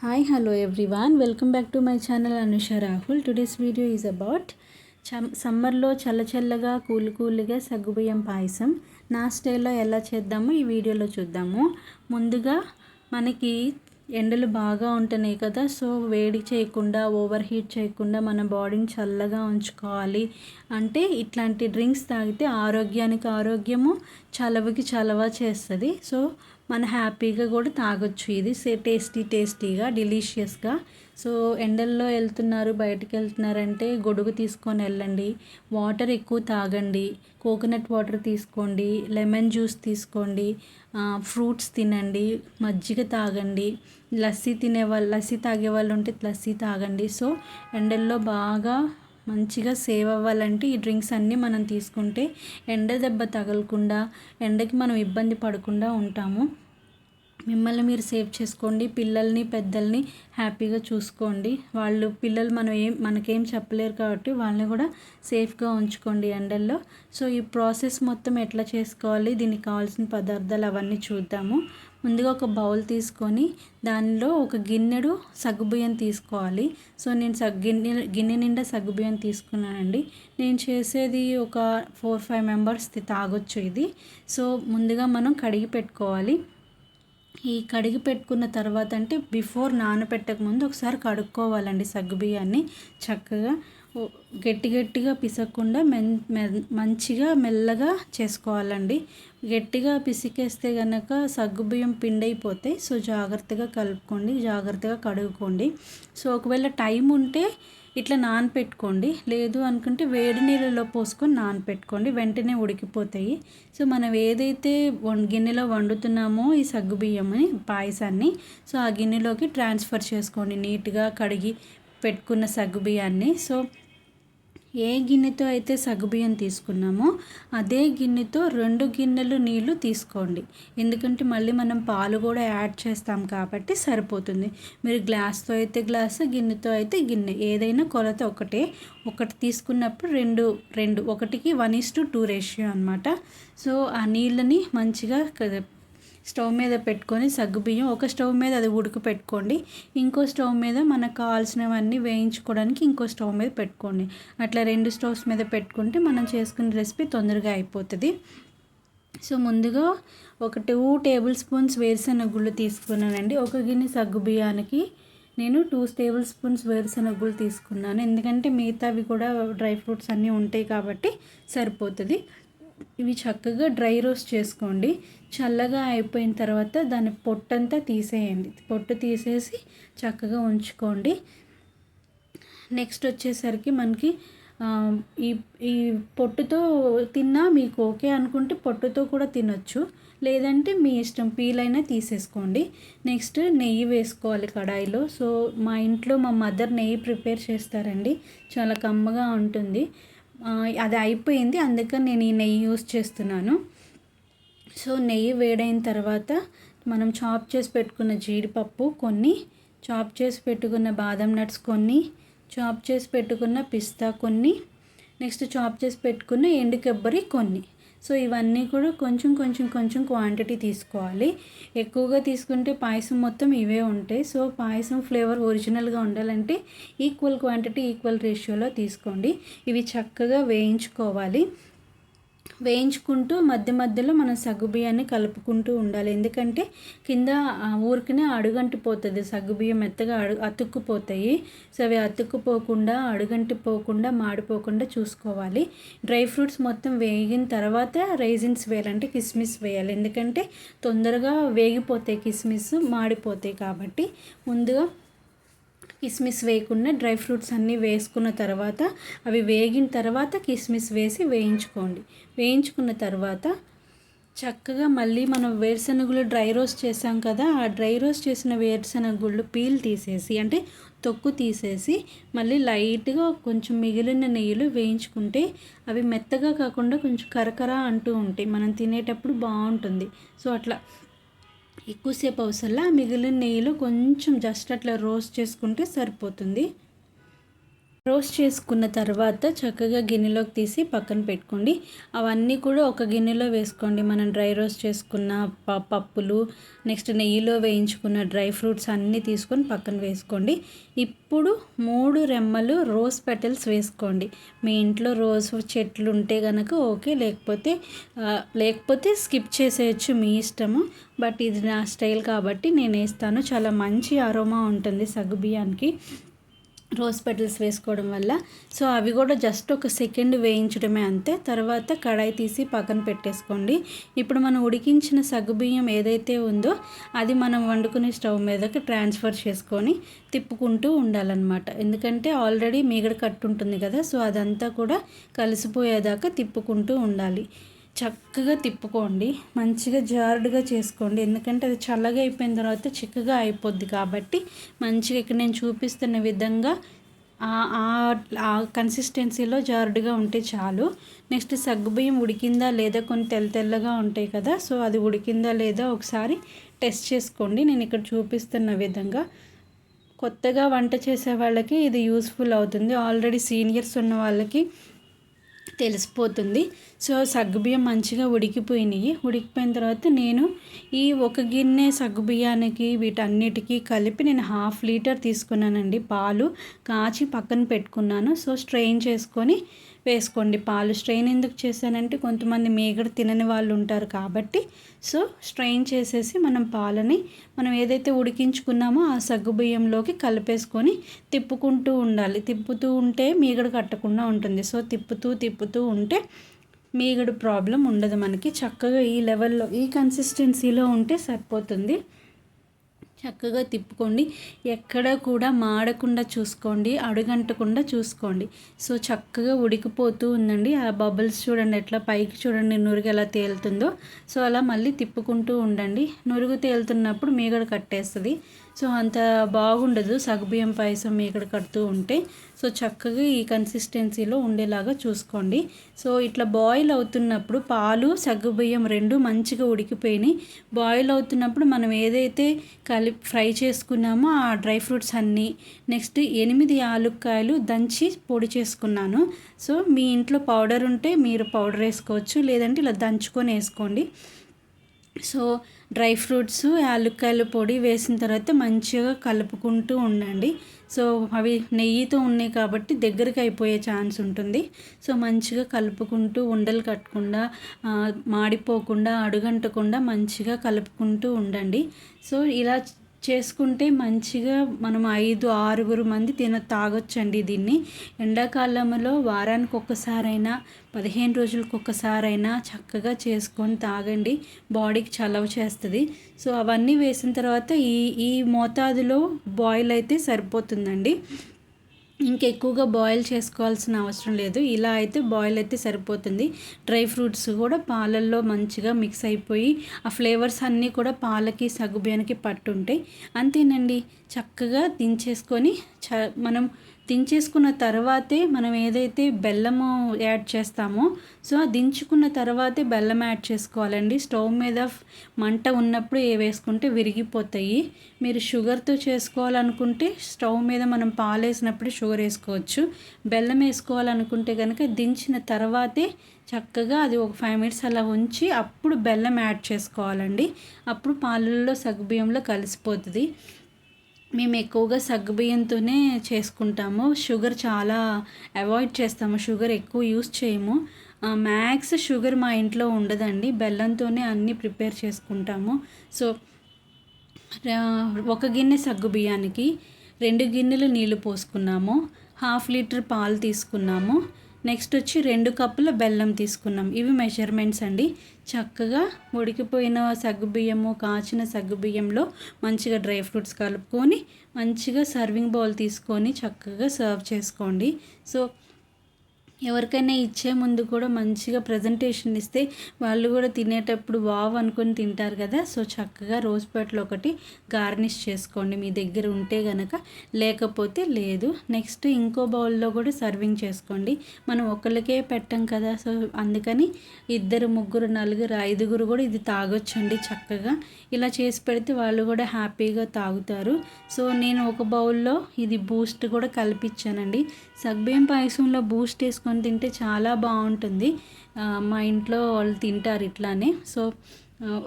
Hi, hello everyone. Welcome back to my channel Anusha Rahul. Today's video is about సమ్మర్లో చల్లచల్లగా కూల్గా సగ్గుబియ్యం పాయసం నా స్టైల్లో ఎలా చేద్దామో ఈ వీడియోలో చూద్దాము. ముందుగా మనకి ఎండలు బాగా ఉంటున్నాయి కదా, సో వేడి చేయకుండా ఓవర్ హీట్ చేయకుండా మన బాడీని చల్లగా ఉంచుకోవాలి అంటే ఇట్లాంటి డ్రింక్స్ తాగితే ఆరోగ్యానికి ఆరోగ్యము, చలవకి చలవ చేస్తుంది. సో మన హ్యాపీగా కూడా తాగొచ్చు. ఇది టేస్టీగా డెలీషియస్గా. సో ఎండల్లో వెళ్తున్నారు, బయటికి వెళ్తున్నారంటే గొడుగు తీసుకొని వెళ్ళండి, వాటర్ ఎక్కువ తాగండి, కోకోనట్ వాటర్ తీసుకోండి, లెమన్ జ్యూస్ తీసుకోండి, ఫ్రూట్స్ తినండి, మజ్జిగ తాగండి, లస్సీ తాగే వాళ్ళు ఉంటే లస్సీ తాగండి. సో ఎండల్లో బాగా మంచిగా సేవ్ అవ్వాలంటే ఈ డ్రింక్స్ అన్నీ మనం తీసుకుంటే ఎండ దెబ్బ తగలకుండా, ఎండకి మనం ఇబ్బంది పడకుండా ఉంటాము. మిమ్మల్ని మీరు సేవ్ చేసుకోండి, పిల్లల్ని పెద్దల్ని హ్యాపీగా చూసుకోండి. పిల్లలు మనకేం చెప్పలేరు కాబట్టి వాళ్ళని కూడా సేఫ్గా ఉంచుకోండి ఎండల్లో. సో ఈ ప్రాసెస్ మొత్తం ఎట్లా చేసుకోవాలి, దీనికి కావాల్సిన పదార్థాలు అవన్నీ చూద్దాము. ముందుగా ఒక బౌల్ తీసుకొని దానిలో ఒక గిన్నెడు సగ్గుబియ్యం తీసుకోవాలి. సో నేను గిన్నె నిండా సగ్గుబియ్యం తీసుకున్నానండి. నేను చేసేది ఒక 4-5 మెంబర్స్ తాగొచ్చు ఇది. సో ముందుగా మనం కడిగి పెట్టుకోవాలి. ఈ కడిగి పెట్టుకున్న తర్వాత అంటే బిఫోర్ నానబెట్టక ముందు ఒకసారి కడుక్కోవాలండి సగ్గుబియ్యాన్ని. చక్కగా గట్టిగా పిసకుండా మంచిగా మెల్లగా చేసుకోవాలండి. గట్టిగా పిసికేస్తే కనుక సగ్గుబియ్యం పిండి అయిపోతాయి. సో జాగ్రత్తగా కలుపుకోండి, జాగ్రత్తగా కడుక్కోండి. సో ఒకవేళ టైం ఉంటే ఇట్లా నానపెట్టుకోండి, లేదు అనుకుంటే వేడి నీళ్ళలో పోసుకొని నానపెట్టుకోండి, వెంటనే ఉడికిపోతాయి. సో మనం ఏదైతే గిన్నెలో వండుతున్నామో ఈ సగ్గుబియ్యమని పాయసాన్ని, సో ఆ గిన్నెలోకి ట్రాన్స్ఫర్ చేసుకోండి నీట్గా కడిగి పెట్టుకున్న సగ్గుబియ్యాన్ని. సో ఏ గిన్నెతో అయితే సగ్గుబియ్యం తీసుకున్నామో అదే గిన్నెతో 2 గిన్నెలు నీళ్లు తీసుకోండి. ఎందుకంటే మళ్ళీ మనం పాలు కూడా యాడ్ చేస్తాం కాబట్టి సరిపోతుంది. మీరు గ్లాస్తో అయితే గ్లాసు, గిన్నెతో అయితే గిన్నె, ఏదైనా కొలత ఒకటి తీసుకున్నప్పుడు 2 1కి 1:2 రేషియో అనమాట. సో ఆ నీళ్ళని మంచిగా స్టవ్ మీద పెట్టుకొని సగ్గుబియ్యం ఒక స్టవ్ మీద అది పెట్టుకోండి, ఇంకో స్టవ్ మీద మనకు కావాల్సినవన్నీ వేయించుకోవడానికి ఇంకో స్టవ్ మీద పెట్టుకోండి. అట్లా 2 స్టవ్స్ మీద పెట్టుకుంటే మనం చేసుకునే రెసిపీ తొందరగా అయిపోతుంది. సో ముందుగా ఒక 2 టేబుల్ స్పూన్స్ వేరుశెనగ గుళ్ళు తీసుకున్నానండి. ఒక గిన్నె సగ్గుబియ్యానికి నేను 2 టేబుల్ స్పూన్స్ వేరుశెనగ గుళ్ళు తీసుకున్నాను. ఎందుకంటే మిగతావి కూడా డ్రై ఫ్రూట్స్ అన్నీ ఉంటాయి కాబట్టి సరిపోతుంది. ఇవి చక్కగా డ్రై రోస్ట్ చేసుకోండి. చల్లగా అయిపోయిన తర్వాత దాని పొట్టంతా తీసేయండి, పొట్టు తీసేసి చక్కగా ఉంచుకోండి. నెక్స్ట్ వచ్చేసరికి మనకి ఈ పొట్టుతో తిన్నా మీకు ఓకే అనుకుంటే పొట్టుతో కూడా తినొచ్చు, లేదంటే మీ ఇష్టం, పీల్ అయినా తీసేసుకోండి. నెక్స్ట్ నెయ్యి వేసుకోవాలి కడాయిలో. సో మా ఇంట్లో మా మదర్ నెయ్యి ప్రిపేర్ చేస్తారండి, చాలా కమ్మగా ఉంటుంది. అది అయిపోయింది, అందుకని నేను ఈ నెయ్యి యూస్ చేస్తున్నాను. సో నెయ్యి వేడైన తర్వాత మనం చాప్ చేసి పెట్టుకున్న జీడిపప్పు కొన్ని, చాప్ చేసి పెట్టుకున్న బాదం నట్స్ కొన్ని, చాప్ చేసి పెట్టుకున్న పిస్తా కొన్ని, నెక్స్ట్ చాప్ చేసి పెట్టుకున్న ఎండు కొబ్బరి కొన్ని. సో ఇవన్నీ కూడా కొంచెం క్వాంటిటీ తీసుకోవాలి. ఎక్కువగా తీసుకుంటే పాయసం మొత్తం ఇవే ఉంటాయి. సో పాయసం ఫ్లేవర్ ఒరిజినల్గా ఉండాలంటే ఈక్వల్ క్వాంటిటీ ఈక్వల్ రేషియోలో తీసుకోండి. ఇవి చక్కగా వేయించుకోవాలి. వేయించుకుంటూ మధ్యలో మనం సగ్గుబియ్యాన్ని కలుపుకుంటూ ఉండాలి. ఎందుకంటే కింద ఊరికనే అడుగంటిపోతుంది, సగ్గుబియ్యం మెత్తగా అతుక్కుపోతాయి. సో అవి అతుక్కుపోకుండా, అడుగంటిపోకుండా, మాడిపోకుండా చూసుకోవాలి. డ్రై ఫ్రూట్స్ మొత్తం వేగిన తర్వాత రైజిన్స్ వేయాలంటే కిస్మిస్ వేయాలి. ఎందుకంటే తొందరగా వేగిపోతాయి, కిస్మిస్ మాడిపోతాయి కాబట్టి. ముందుగా కిస్మిస్ వేయకుండా డ్రై ఫ్రూట్స్ అన్నీ వేసుకున్న తర్వాత అవి వేగిన తర్వాత కిస్మిస్ వేసి వేయించుకోండి. వేయించుకున్న తర్వాత చక్కగా మళ్ళీ మనం వేరుశెనగులు డ్రై రోస్ట్ చేసాం కదా, ఆ డ్రై రోస్ట్ చేసిన వేరుశెనగుళ్ళు పీల్ తీసేసి అంటే తొక్కు తీసేసి మళ్ళీ లైట్గా కొంచెం మిగిలిన నెయ్యిలో వేయించుకుంటే అవి మెత్తగా కాకుండా కొంచెం కరకర అంటూ ఉంటాయి, మనం తినేటప్పుడు బాగుంటుంది. సో అట్లా ఎక్కువసేపు అవసరంలా, మిగిలిన నెయ్యిలో కొంచెం జస్ట్ అట్లా రోస్ట్ చేసుకుంటే సరిపోతుంది. రోస్ట్ చేసుకున్న తర్వాత చక్కగా గిన్నెలోకి తీసి పక్కన పెట్టుకోండి. అవన్నీ కూడా ఒక గిన్నెలో వేసుకోండి. మనం డ్రై రోస్ట్ చేసుకున్న పప్పులు, నెక్స్ట్ నెయ్యిలో వేయించుకున్న డ్రై ఫ్రూట్స్ అన్నీ తీసుకొని పక్కన వేసుకోండి. ఇప్పుడు 3 రెమ్మలు రోజ్ పెటల్స్ వేసుకోండి. మీ ఇంట్లో రోజ్ చెట్లు ఉంటే కనుక ఓకే, లేకపోతే స్కిప్ చేసేయచ్చు, మీ ఇష్టము. బట్ ఇది నా స్టైల్ కాబట్టి నేను వేస్తాను. చాలా మంచి అరోమా ఉంటుంది సగ్గుబియ్యానికి రోజ్ పెటల్స్ వేసుకోవడం వల్ల. సో అవి కూడా జస్ట్ ఒక సెకండ్ వేయించడమే అంతే. తర్వాత కడాయి తీసి పక్కన పెట్టేసుకోండి. ఇప్పుడు మనం ఉడికించిన సగ్గుబియ్యం ఏదైతే ఉందో అది మనం వండుకునే స్టవ్ మీదకి ట్రాన్స్ఫర్ చేసుకొని తిప్పుకుంటూ ఉండాలన్నమాట. ఎందుకంటే ఆల్రెడీ మీగడ కట్టుంటుంది కదా, సో అదంతా కూడా కలిసిపోయేదాకా తిప్పుకుంటూ ఉండాలి. చక్కగా తిప్పుకోండి, మంచిగా జారుడుగా చేసుకోండి. ఎందుకంటే అది చల్లగా అయిపోయిన తర్వాత చిక్కగా అయిపోద్ది కాబట్టి మంచిగా ఇక్కడ నేను చూపిస్తున్న విధంగా ఆ కన్సిస్టెన్సీలో జారుడుగా ఉంటే చాలు. నెక్స్ట్ సగ్గుబియ్యం ఉడికిందా లేదా, కొన్ని తెల్లగా ఉంటాయి కదా, సో అది ఉడికిందా లేదా ఒకసారి టెస్ట్ చేసుకోండి. నేను ఇక్కడ చూపిస్తున్న విధంగా కొత్తగా వంట చేసే వాళ్ళకి ఇది యూస్ఫుల్ అవుతుంది. ఆల్రెడీ సీనియర్స్ ఉన్న వాళ్ళకి తెలిసిపోతుంది. సో సగ్గుబియ్యం మంచిగా ఉడికిపోయిన తర్వాత నేను ఈ ఒక గిన్నె సగ్గుబియ్యానికి వీటన్నిటికీ కలిపి నేను 1/2 లీటర్ తీసుకున్నానండి. పాలు కాచి పక్కన పెట్టుకున్నాను. సో స్ట్రెయిన్ చేసుకొని వేసుకోండి. పాలు స్ట్రెయిన్ ఎందుకు చేశానంటే కొంతమంది మీగడ తినని వాళ్ళు ఉంటారు కాబట్టి, సో స్ట్రెయిన్ చేసేసి పాలని మనం ఏదైతే ఉడికించుకున్నామో ఆ సగ్గుబియ్యంలోకి కలిపేసుకొని తిప్పుకుంటూ ఉండాలి. తిప్పుతూ ఉంటే మీగడ కట్టకుండా ఉంటుంది. సో తిప్పుతూ ఉంటే మీగడ ప్రాబ్లం ఉండదు మనకి. చక్కగా ఈ లెవెల్లో ఈ కన్సిస్టెన్సీలో ఉంటే సరిపోతుంది. చక్కగా తిప్పుకోండి. ఎక్కడ కూడా మాడకుండా చూసుకోండి, అడుగంటకుండా చూసుకోండి. సో చక్కగా ఉడికిపోతూ ఉందండి. ఆ బబుల్స్ చూడండి, ఎట్లా పైకి చూడండి నురుగు ఎలా తేలుతుందో. సో అలా మళ్ళీ తిప్పుకుంటూ ఉండండి. నురుగు తేలుతున్నప్పుడు మీగడ కట్టేస్తుంది. సో అంత బాగుండదు సగ్గుబియ్యం పాయసం మీగడ కడుతూ ఉంటే. సో చక్కగా ఈ కన్సిస్టెన్సీలో ఉండేలాగా చూసుకోండి. సో ఇట్లా బాయిల్ అవుతున్నప్పుడు పాలు సగ్గుబియ్యం రెండు మంచిగా ఉడికిపోయినాయి. బాయిల్ అవుతున్నప్పుడు మనం ఏదైతే ఫ్రై చేసుకున్నామో ఆ డ్రై ఫ్రూట్స్ అన్నీ, నెక్స్ట్ 8 యాలుక్కాయలు దంచి పొడి చేసుకున్నాను. సో మీ ఇంట్లో పౌడర్ ఉంటే మీరు పౌడర్ వేసుకోవచ్చు, లేదంటే ఇలా దంచుకొని వేసుకోండి. సో డ్రై ఫ్రూట్స్ యాలక్కాయల పొడి వేసిన తర్వాత మంచిగా కలుపుకుంటూ ఉండండి. సో అవి నెయ్యితో ఉన్నాయి కాబట్టి దగ్గరికి అయిపోయే ఛాన్స్ ఉంటుంది. సో మంచిగా కలుపుకుంటూ ఉండలు కట్టకుండా, మాడిపోకుండా, అడుగంటకుండా మంచిగా కలుపుకుంటూ ఉండండి. సో ఇలా చేసుకుంటే మంచిగా మనం 5-6 మంది తాగొచ్చండి దీన్ని. ఎండాకాలంలో వారానికి ఒక్కసారైనా 15 రోజులకు ఒక్కసారైనా చక్కగా చేసుకొని తాగండి. బాడీకి చలవ చేస్తుంది. సో అవన్నీ వేసిన తర్వాత ఈ మోతాదులో బాయిల్ అయితే సరిపోతుందండి. ఇంకెక్కువగా బాయిల్ చేసుకోవాల్సిన అవసరం లేదు. ఇలా అయితే బాయిల్ అయితే సరిపోతుంది. డ్రై ఫ్రూట్స్ కూడా పాలల్లో మంచిగా మిక్స్ అయిపోయి ఆ ఫ్లేవర్స్ అన్నీ కూడా పాలకి సగ్గుబియ్యానికి పట్టుంటాయి. అంతేనండి, చక్కగా దించేసుకొని మనం దించేసుకున్న తర్వాతే మనం ఏదైతే బెల్లము యాడ్ చేస్తామో, సో దించుకున్న తర్వాతే బెల్లం యాడ్ చేసుకోవాలండి. స్టవ్ మీద మంట ఉన్నప్పుడు వేసుకుంటే విరిగిపోతాయి. మీరు షుగర్తో చేసుకోవాలనుకుంటే స్టవ్ మీద మనం పాలు వేసినప్పుడు షుగర్ వేసుకోవచ్చు. బెల్లం వేసుకోవాలనుకుంటే కనుక దించిన తర్వాతే చక్కగా అది ఒక 5 మినిట్స్ అలా ఉంచి అప్పుడు బెల్లం యాడ్ చేసుకోవాలండి. అప్పుడు పాలల్లో సగ్గుబియ్యంలో కలిసిపోతుంది. మేము ఎక్కువగా సగ్గుబియ్యంతోనే చేసుకుంటాము. షుగర్ చాలా అవాయిడ్ చేస్తాము. షుగర్ ఎక్కువ యూస్ చేయము. మ్యాక్స్ షుగర్ మా ఇంట్లో ఉండదండి. బెల్లంతోనే అన్నీ ప్రిపేర్ చేసుకుంటాము. సో 1 గిన్నె సగ్గుబియ్యానికి 2 గిన్నెలు నీళ్లు పోసుకున్నాము. 1/2 లీటర్ పాలు తీసుకున్నాము. నెక్స్ట్ వచ్చి 2 కప్పుల బెల్లం తీసుకున్నాం. ఇవి మెజర్మెంట్స్ అండి. చక్కగా ఉడికిపోయిన సగ్గుబియ్యము, కాచిన సగ్గుబియ్యంలో మంచిగా డ్రై ఫ్రూట్స్ కలుపుకొని మంచిగా సర్వింగ్ బౌల్ తీసుకొని చక్కగా సర్వ్ చేసుకోండి. సో ఎవరికైనా ఇచ్చే ముందు కూడా మంచిగా ప్రజెంటేషన్ ఇస్తే వాళ్ళు కూడా తినేటప్పుడు వావ్ అనుకొని తింటారు కదా. సో చక్కగా రోజ్ పెటల్ ఒకటి గార్నిష్ చేసుకోండి మీ దగ్గర ఉంటే గనక, లేకపోతే లేదు. నెక్స్ట్ ఇంకో బౌల్లో కూడా సర్వింగ్ చేసుకోండి. మనం ఒకరికే పెట్టం కదా, సో అందుకని 2, 3, 4, 5 కూడా ఇది తాగొచ్చండి చక్కగా. ఇలా చేసి పెడితే వాళ్ళు కూడా హ్యాపీగా తాగుతారు. సో నేను ఒక బౌల్లో ఇది బూస్ట్ కూడా కలిపించానండి. సగ్గుబియ్యం పాయసంలో బూస్ట్ వేసుకొని తింటే చాలా బాగుంటుంది. మా ఇంట్లో వాళ్ళు తింటారు ఇట్లానే. సో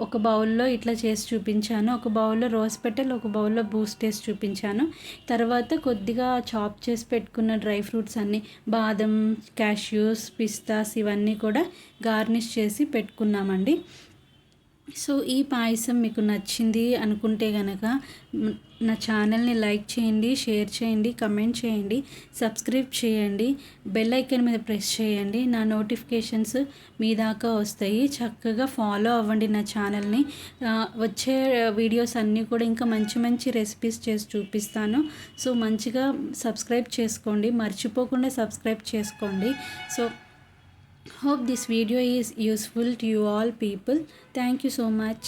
ఒక బౌల్లో ఇట్లా చేసి చూపించాను, ఒక బౌల్లో రోజ్ పెటల్, ఒక బౌల్లో బూస్ట్ వేసి చూపించాను. తర్వాత కొద్దిగా చాప్ చేసి పెట్టుకున్న డ్రై ఫ్రూట్స్ అన్నీ, బాదం, క్యాష్యూస్, పిస్తాస్ ఇవన్నీ కూడా గార్నిష్ చేసి పెట్టుకున్నామండి. సో ఈ పాయసం మీకు నచ్చింది అనుకుంటే కనుక నా ఛానల్ని లైక్ చేయండి, షేర్ చేయండి, కమెంట్ చేయండి, సబ్స్క్రైబ్ చేయండి, బెల్ ఐకాన్ మీద ప్రెస్ చేయండి. నా నోటిఫికేషన్స్ మీ దాకా వస్తాయి. చక్కగా ఫాలో అవ్వండి నా ఛానల్ని. వచ్చే వీడియోస్ అన్నీ కూడా ఇంకా మంచి మంచి రెసిపీస్ చేసి చూపిస్తాను. సో మంచిగా సబ్స్క్రైబ్ చేసుకోండి, మర్చిపోకుండా సబ్స్క్రైబ్ చేసుకోండి. So hope this video is useful to you all people. Thank you so much.